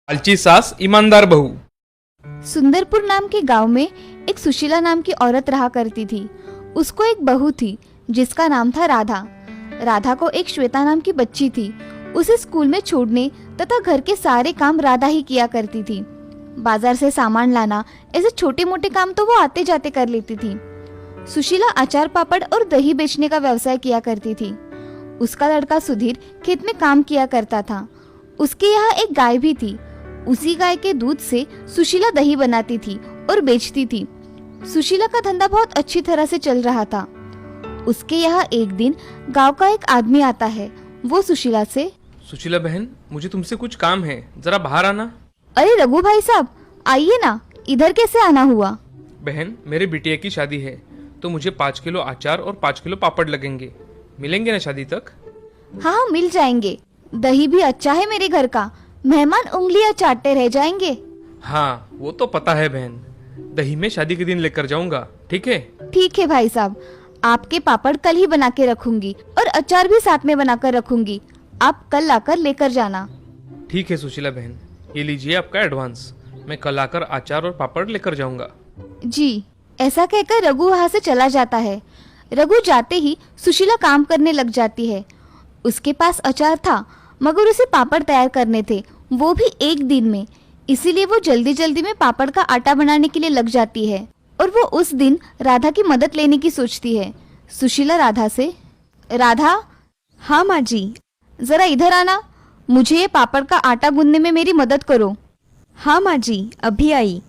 लालची सास ईमानदार बहू। सुंदरपुर नाम के गांव में एक सुशीला नाम की औरत रहा करती थी। उसको एक बहू थी जिसका नाम था राधा। राधा को एक श्वेता नाम की बच्ची थी। उसे स्कूल में छोड़ने तथा घर के सारे काम राधा ही किया करती थी। बाजार से सामान लाना, ऐसे छोटे मोटे काम तो वो आते जाते कर लेती थी। सुशीला अचार पापड़ और दही बेचने का व्यवसाय किया करती थी। उसका लड़का सुधीर खेत में काम किया करता था। उसके यहाँ एक गाय भी थी। उसी गाय के दूध से सुशीला दही बनाती थी और बेचती थी। सुशीला का धंधा बहुत अच्छी तरह से चल रहा था। उसके यहाँ एक दिन गांव का एक आदमी आता है। वो सुशीला से, सुशीला बहन, मुझे तुमसे कुछ काम है, जरा बाहर आना। अरे रघु भाई साहब, आइए ना, इधर कैसे आना हुआ? बहन, मेरे बिटिया की शादी है तो मुझे 5 किलो अचार और 5 किलो पापड़ लगेंगे। मिलेंगे ना शादी तक? हाँ, मिल जाएंगे। दही भी अच्छा है मेरे घर का, मेहमान उंगलियां चाटते रह जाएंगे। हाँ, वो तो पता है बहन। दही में शादी के दिन लेकर जाऊंगा, ठीक है? ठीक है भाई साहब, आपके पापड़ कल ही बना के रखूंगी और अचार भी साथ में बनाकर रखूंगी। आप कल आकर लेकर जाना। ठीक है सुशीला बहन, ये लीजिए आपका एडवांस। मैं कल आकर अचार और पापड़ लेकर जाऊंगा। जी। ऐसा कहकर रघु वहाँ से चला जाता है। रघु जाते ही सुशीला काम करने लग जाती है। उसके पास अचार था मगर उसे पापड़ तैयार करने थे, वो भी एक दिन में। इसीलिए वो जल्दी जल्दी में पापड़ का आटा बनाने के लिए लग जाती है और वो उस दिन राधा की मदद लेने की सोचती है। सुशीला राधा से, राधा। हाँ माँ जी। जरा इधर आना, मुझे ये पापड़ का आटा गूंदने में मेरी मदद करो। हाँ माँ जी, अभी आई।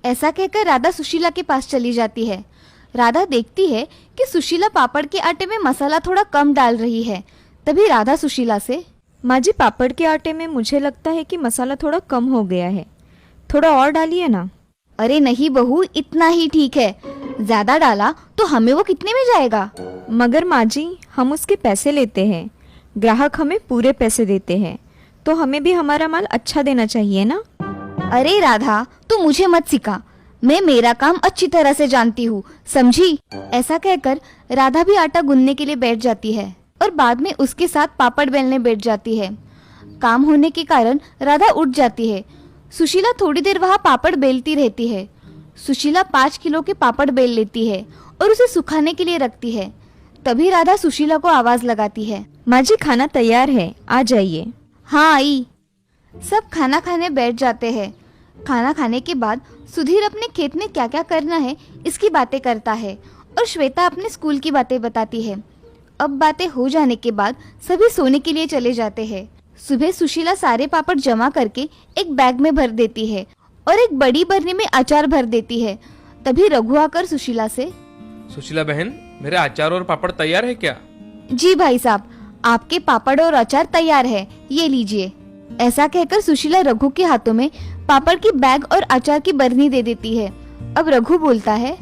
ऐसा कहकर राधा सुशीला के पास चली जाती है। राधा देखती है कि सुशीला पापड़ के आटे में मसाला थोड़ा कम डाल रही है। तभी राधा सुशीला से, माँ जी, पापड़ के आटे में मुझे लगता है कि मसाला थोड़ा कम हो गया है, थोड़ा और डालिए ना। अरे नहीं बहू, इतना ही ठीक है। ज्यादा डाला तो हमें वो कितने में जाएगा? मगर माँ जी, हम उसके पैसे लेते हैं, ग्राहक हमें पूरे पैसे देते हैं, तो हमें भी हमारा माल अच्छा देना चाहिए ना। अरे राधा, तू मुझे मत सिखा, मैं मेरा काम अच्छी तरह से जानती हूँ, समझी? ऐसा कहकर राधा भी आटा गूंदने के लिए बैठ जाती है और बाद में उसके साथ पापड़ बेलने बैठ जाती है। काम होने के कारण राधा उठ जाती है। सुशीला थोड़ी देर वहाँ पापड़ बेलती रहती है। सुशीला 5 किलो के पापड़ बेल लेती है और उसे सुखाने के लिए रखती है। तभी राधा सुशीला को आवाज लगाती है, माँ जी, खाना तैयार है, आ जाइए। हाँ आई। सब खाना खाने बैठ जाते हैं। खाना खाने के बाद सुधीर अपने खेत में क्या क्या करना है इसकी बातें करता है और श्वेता अपने स्कूल की बातें बताती है। अब बातें हो जाने के बाद सभी सोने के लिए चले जाते हैं। सुबह सुशीला सारे पापड़ जमा करके एक बैग में भर देती है और एक बड़ी बरनी में अचार भर देती है। तभी रघु आकर सुशीला से, सुशीला बहन, मेरे अचार और पापड़ तैयार है क्या? जी भाई साहब, आपके पापड़ और अचार तैयार है, ये लीजिए। ऐसा कहकर सुशीला रघु के हाथों में पापड़ की बैग और अचार की बरनी दे देती है। अब रघु बोलता है,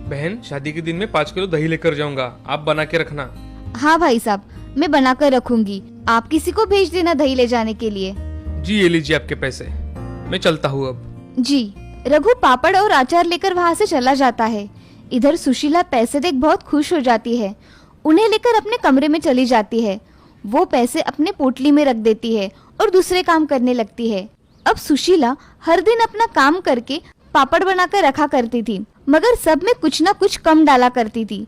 बहन, शादी के दिन में 5 किलो दही लेकर जाऊंगा, आप बना के रखना। हाँ भाई साहब, मैं बनाकर रखूंगी, आप किसी को भेज देना दही ले जाने के लिए। जी, ये लीजिए आपके पैसे, मैं चलता हूँ अब। जी। रघु पापड़ और अचार लेकर वहाँ से चला जाता है। इधर सुशीला पैसे देख बहुत खुश हो जाती है। उन्हें लेकर अपने कमरे में चली जाती है। वो पैसे अपने पोटली में रख देती है और दूसरे काम करने लगती है। अब सुशीला हर दिन अपना काम करके पापड़ बनाकर रखा करती थी, मगर सब में कुछ ना कुछ कम डाला करती थी।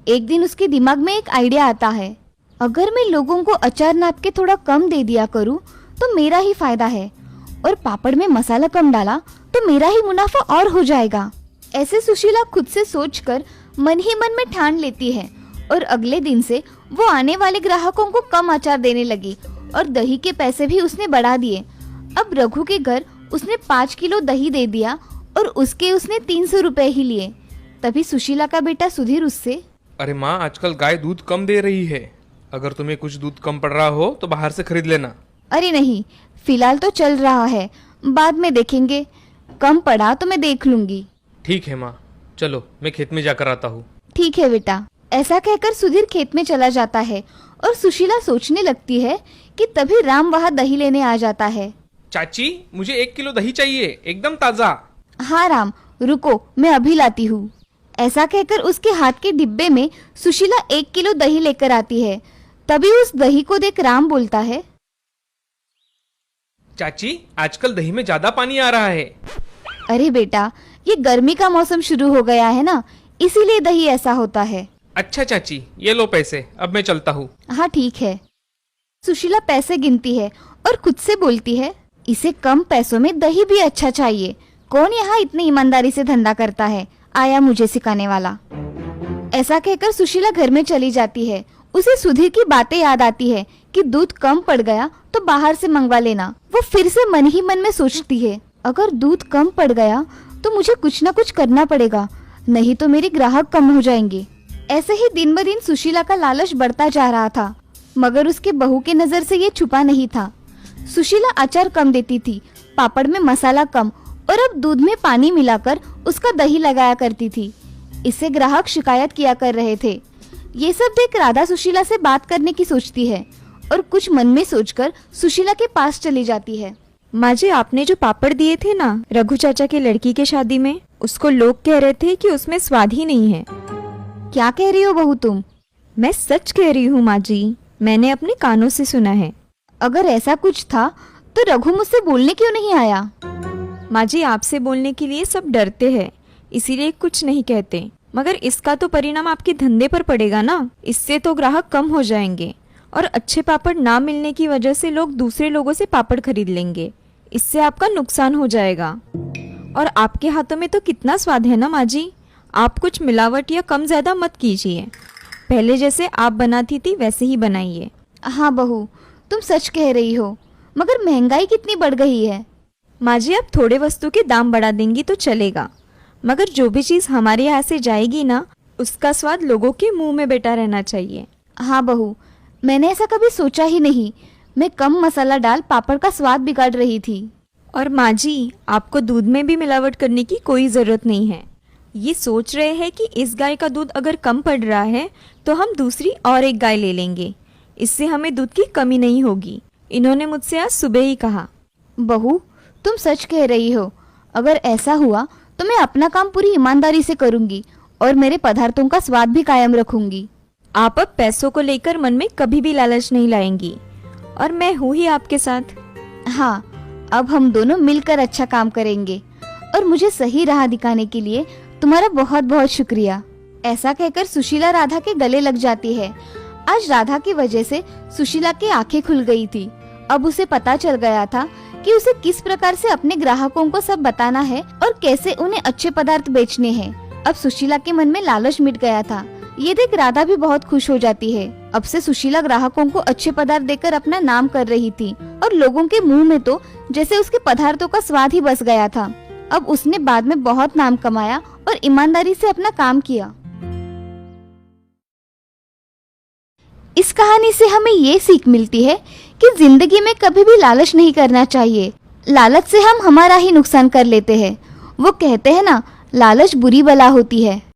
एक दिन उसके दिमाग में एक आइडिया आता है, अगर मैं लोगों को अचार नाप के थोड़ा कम दे दिया करूं तो मेरा ही फायदा है, और पापड़ में मसाला कम डाला तो मेरा ही मुनाफा और हो जाएगा। ऐसे सुशीला खुद से सोचकर मन ही मन में ठान लेती है और अगले दिन से वो आने वाले ग्राहकों को कम अचार देने लगी और दही के पैसे भी उसने बढ़ा दिए। अब रघु के घर उसने 5 किलो दही दे दिया और उसने 300 रुपए ही लिए। तभी सुशीला का बेटा सुधीर उससे, अरे माँ, आजकल गाय दूध कम दे रही है, अगर तुम्हें कुछ दूध कम पड़ रहा हो तो बाहर से खरीद लेना। अरे नहीं, फिलहाल तो चल रहा है, बाद में देखेंगे, कम पड़ा तो मैं देख लूंगी। ठीक है माँ, चलो मैं खेत में जाकर आता हूँ। ठीक है बेटा। ऐसा कहकर सुधीर खेत में चला जाता है और सुशीला सोचने लगती है कि तभी राम वहाँ दही लेने आ जाता है। चाची, मुझे 1 किलो दही चाहिए, एकदम ताजा। हाँ राम, रुको, मैं अभी लाती हूँ। ऐसा कहकर उसके हाथ के डिब्बे में सुशीला 1 किलो दही लेकर आती है। तभी उस दही को देख राम बोलता है, चाची, आजकल दही में ज्यादा पानी आ रहा है। अरे बेटा, ये गर्मी का मौसम शुरू हो गया है ना, इसीलिए दही ऐसा होता है। अच्छा चाची, ये लो पैसे, अब मैं चलता हूँ। हाँ ठीक है। सुशीला पैसे गिनती है और खुद से बोलती है, इसे कम पैसों में दही भी अच्छा चाहिए। कौन यहाँ इतनी ईमानदारी से धंधा करता है, आया मुझे सिखाने वाला। ऐसा कहकर सुशीला घर में चली जाती है। उसे सुधीर की बातें याद आती है कि दूध कम पड़ गया तो बाहर से मंगवा लेना। वो फिर से मन ही मन में सोचती है, अगर दूध कम पड़ गया तो मुझे कुछ न कुछ करना पड़ेगा, नहीं तो मेरे ग्राहक कम हो जाएंगे। ऐसे ही दिन ब दिन सुशीला का लालच बढ़ता जा रहा था, मगर उसके बहू के नजर से ये छुपा नहीं था। सुशीला अचार कम देती थी, पापड़ में मसाला कम और अब दूध में पानी मिलाकर उसका दही लगाया करती थी। इससे ग्राहक शिकायत किया कर रहे थे। ये सब देख राधा सुशीला से बात करने की सोचती है और कुछ मन में सोचकर सुशीला के पास चली जाती है। माँ जी, आपने जो पापड़ दिए थे ना रघु चाचा के लड़की के शादी में, उसको लोग कह रहे थे कि उसमें स्वाद ही नहीं है। क्या कह रही हो बहू तुम? मैं सच कह रही हूँ माँ जी, मैंने अपने कानों से सुना है। अगर ऐसा कुछ था तो रघु मुझसे बोलने क्यों नहीं आया? माँ जी, आपसे बोलने के लिए सब डरते हैं, इसीलिए कुछ नहीं कहते। मगर इसका तो परिणाम आपके धंधे पर पड़ेगा ना। इससे तो ग्राहक कम हो जाएंगे और अच्छे पापड़ ना मिलने की वजह से लोग दूसरे लोगों से पापड़ खरीद लेंगे। इससे आपका नुकसान हो जाएगा। और आपके हाथों में तो कितना स्वाद है ना माँ जी, आप कुछ मिलावट या कम ज्यादा मत कीजिए। पहले जैसे आप बनाती थी वैसे ही बनाइए। हाँ बहू, तुम सच कह रही हो, मगर महंगाई कितनी बढ़ गई है। माँ जी, आप थोड़े वस्तु के दाम बढ़ा देंगी तो चलेगा, मगर जो भी चीज़ हमारे यहाँ से जाएगी ना, उसका स्वाद लोगों के मुंह में बैठा रहना चाहिए। हाँ बहू, मैंने ऐसा कभी सोचा ही नहीं। मैं कम मसाला डाल पापड़ का स्वाद बिगाड़ रही थी। और माँ जी, आपको दूध में भी मिलावट करने की कोई ज़रूरत नहीं है। ये सोच रहे हैं कि इस गाय का दूध अगर कम पड़ रहा है तो हम दूसरी और एक गाय ले लेंगे, इससे हमें दूध की कमी नहीं होगी। इन्होंने मुझसे आज सुबह ही कहा। बहू, तुम सच कह रही हो। अगर ऐसा हुआ तो मैं अपना काम पूरी ईमानदारी से करूंगी और मेरे पदार्थों का स्वाद भी कायम रखूंगी। आप अब पैसों को लेकर मन में कभी भी लालच नहीं लाएंगी और मैं हूँ ही आपके साथ। हाँ, अब हम दोनों मिलकर अच्छा काम करेंगे और मुझे सही राह दिखाने के लिए तुम्हारा बहुत बहुत शुक्रिया। ऐसा कहकर सुशीला राधा के गले लग जाती है। आज राधा की वजह से सुशीला की आंखें खुल गई थी। अब उसे पता चल गया था कि उसे किस प्रकार से अपने ग्राहकों को सब बताना है और कैसे उन्हें अच्छे पदार्थ बेचने हैं। अब सुशीला के मन में लालच मिट गया था। ये देख राधा भी बहुत खुश हो जाती है। अब से सुशीला ग्राहकों को अच्छे पदार्थ देकर अपना नाम कर रही थी और लोगों के मुंह में तो जैसे उसके पदार्थों का स्वाद ही बस गया था। अब उसने बाद में बहुत नाम कमाया और ईमानदारी से अपना काम किया। इस कहानी से हमें ये सीख मिलती है कि जिंदगी में कभी भी लालच नहीं करना चाहिए। लालच से हम हमारा ही नुकसान कर लेते हैं। वो कहते हैं ना, लालच बुरी बला होती है।